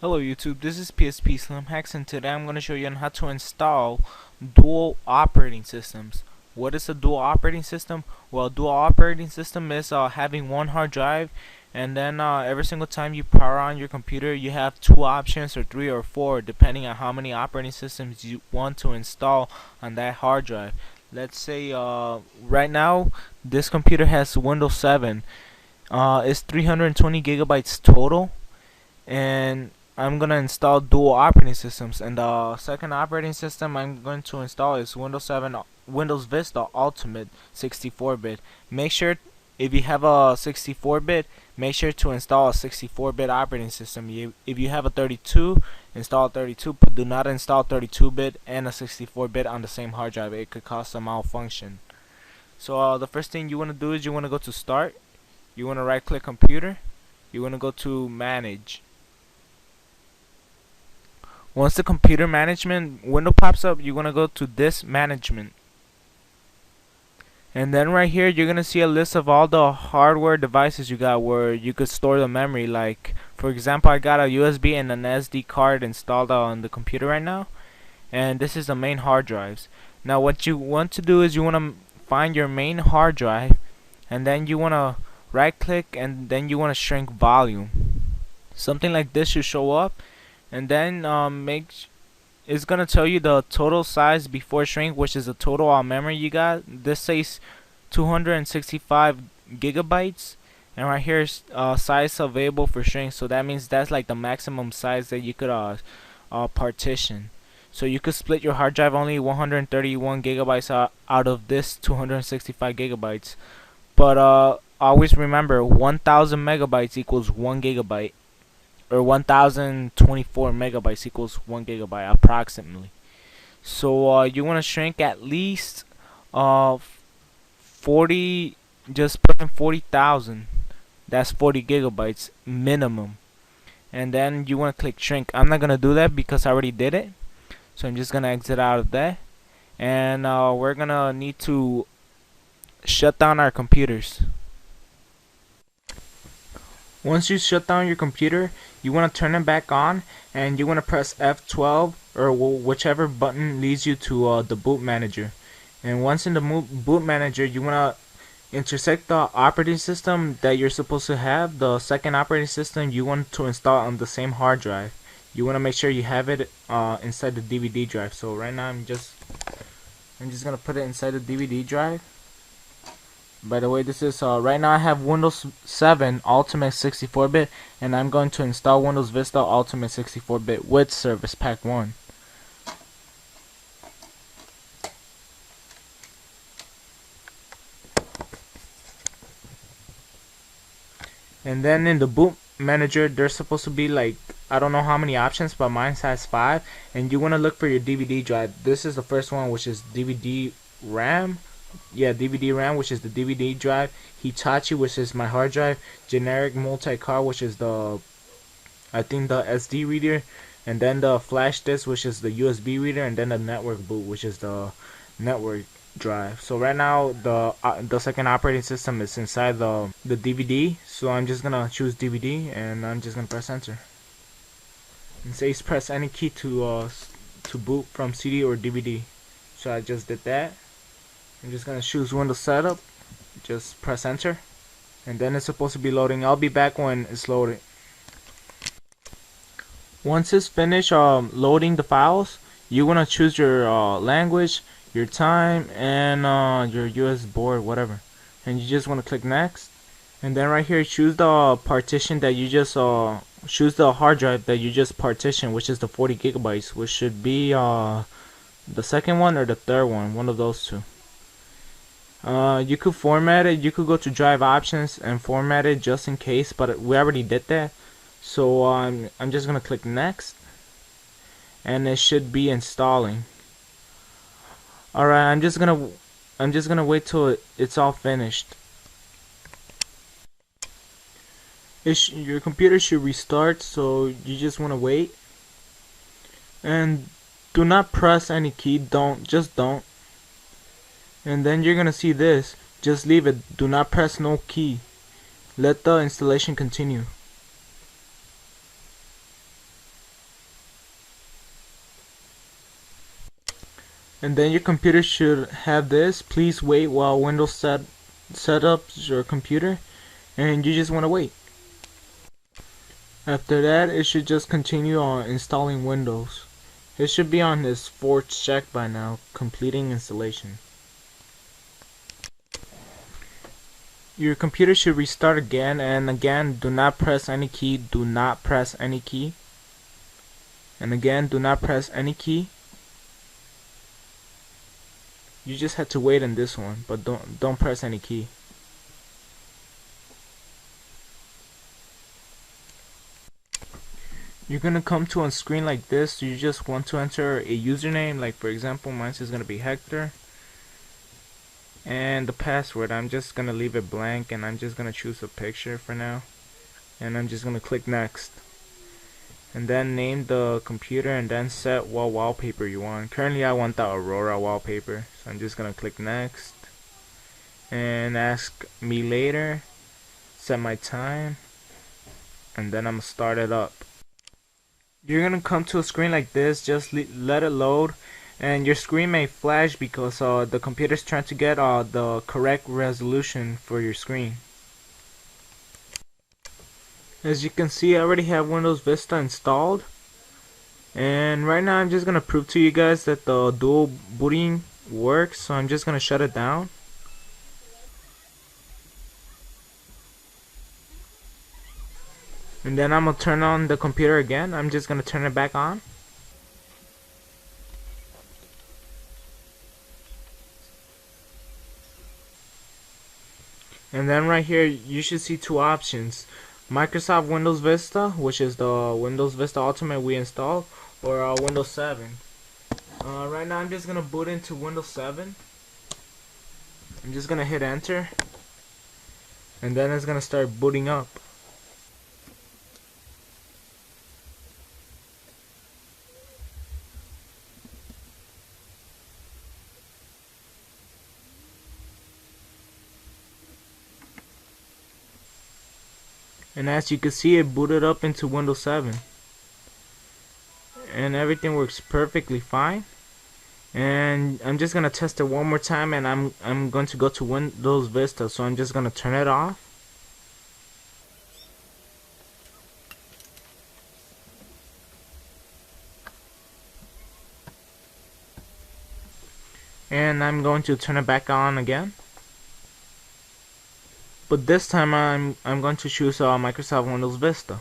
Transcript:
Hello YouTube, this is PSP Slim Hacks, and today I'm going to show you on how to install dual operating systems. What is a dual operating system? Well, a dual operating system is having one hard drive, and then every single time you power on your computer you have two options, or three or four, depending on how many operating systems you want to install on that hard drive. Let's say right now this computer has Windows 7. It's 320 gigabytes total, and I'm gonna install dual operating systems. And the second operating system I'm going to install is Windows 7 Windows Vista Ultimate 64-bit. Make sure, if you have a 64-bit, make sure to install a 64-bit operating system. If you have a 32, install 32, but do not install 32-bit and a 64-bit on the same hard drive. It could cause a malfunction. So the first thing you want to do is you want to go to Start. You want to right click Computer. You want to go to Manage. Once the computer management window pops up, you're gonna go to Disk Management, and then right here you're gonna see a list of all the hardware devices you got where you could store the memory. Like for example, I got a USB and an SD card installed on the computer right now, and this is the main hard drives. Now what you want to do is you want to find your main hard drive, and then you want to right click, and then you want to shrink volume. Something like this should show up, and then it's gonna tell you the total size before shrink, which is the total memory you got. This says 265 gigabytes, and right here is size available for shrink. So that means that's like the maximum size that you could partition. So you could split your hard drive only 131 gigabytes out of this 265 gigabytes. But always remember, 1000 megabytes equals 1 gigabyte, or 1024 megabytes equals 1 gigabyte approximately. So you want to shrink at least 40, just put in 40,000. That's 40 gigabytes minimum. And then you want to click shrink. I'm not going to do that because I already did it. So I'm just going to exit out of that. And we're going to need to shut down our computers. Once you shut down your computer, you want to turn it back on, and you want to press F12 or whichever button leads you to the boot manager. And once in the boot manager, you want to intersect the operating system that you're supposed to have. The second operating system you want to install on the same hard drive. You want to make sure you have it inside the DVD drive. So right now I'm just gonna put it inside the DVD drive. By the way, this is right now I have Windows 7 Ultimate 64-bit, and I'm going to install Windows Vista Ultimate 64-bit with Service Pack 1. And then in the boot manager, there's supposed to be like, I don't know how many options, but mine has 5. And you want to look for your DVD drive. This is the first one, which is DVD RAM. Yeah, DVD RAM, which is the DVD drive. Hitachi, which is my hard drive. Generic multi-card, which is I think the SD reader. And then the flash disk, which is the USB reader. And then the network boot, which is the network drive. So right now the second operating system is inside the DVD. So I'm just gonna choose DVD, and I'm just gonna press enter. It says press any key to boot from CD or DVD. So I just did that. I'm just gonna choose Windows Setup, just press enter, and then it's supposed to be loading. I'll be back when it's loaded. Once it's finished loading the files, you wanna choose your language, your time, and your US board, whatever, and you just wanna click next. And then right here, choose the partition that you just choose the hard drive that you just partitioned, which is the 40 gigabytes, which should be the second one or the third one of those two. You could format it. You could go to drive options and format it just in case, but we already did that. So I'm just gonna click next, and it should be installing. Alright, I'm just gonna wait till it's all finished. Your computer should restart, so you just wanna wait, and do not press any key. Just don't. And then you're gonna see this. Just leave it. Do not press no key. Let the installation continue. And then your computer should have this. Please wait while Windows setups your computer, and you just want to wait. After that, it should just continue on installing Windows. It should be on this fourth check by now, completing installation. Your computer should restart again, and again, do not press any key. Do not press any key. And again, do not press any key. You just have to wait on this one, but don't press any key. You're gonna come to a screen like this. You just want to enter a username, like for example mine is gonna be Hector, and the password I'm just gonna leave it blank, and I'm just gonna choose a picture for now, and I'm just gonna click next, and then name the computer, and then set what wallpaper you want. Currently I want the Aurora wallpaper, so I'm just gonna click next, and ask me later, set my time, and then I'm gonna start it up. You're gonna come to a screen like this. Just let it load, and your screen may flash because the computer's trying to get the correct resolution for your screen. As you can see, I already have Windows Vista installed, and right now I'm just gonna prove to you guys that the dual booting works, so I'm just gonna shut it down. And then I'm gonna turn on the computer again. I'm just gonna turn it back on. And then right here you should see two options: Microsoft Windows Vista, which is the Windows Vista Ultimate we installed, or Windows 7. Right now I'm just gonna boot into Windows 7. I'm just gonna hit enter, and then it's gonna start booting up. And as you can see, it booted up into Windows 7, and everything works perfectly fine. And I'm just gonna test it one more time, and I'm going to go to Windows Vista, so I'm just gonna turn it off. And I'm going to turn it back on again. But this time I'm going to choose Microsoft Windows Vista.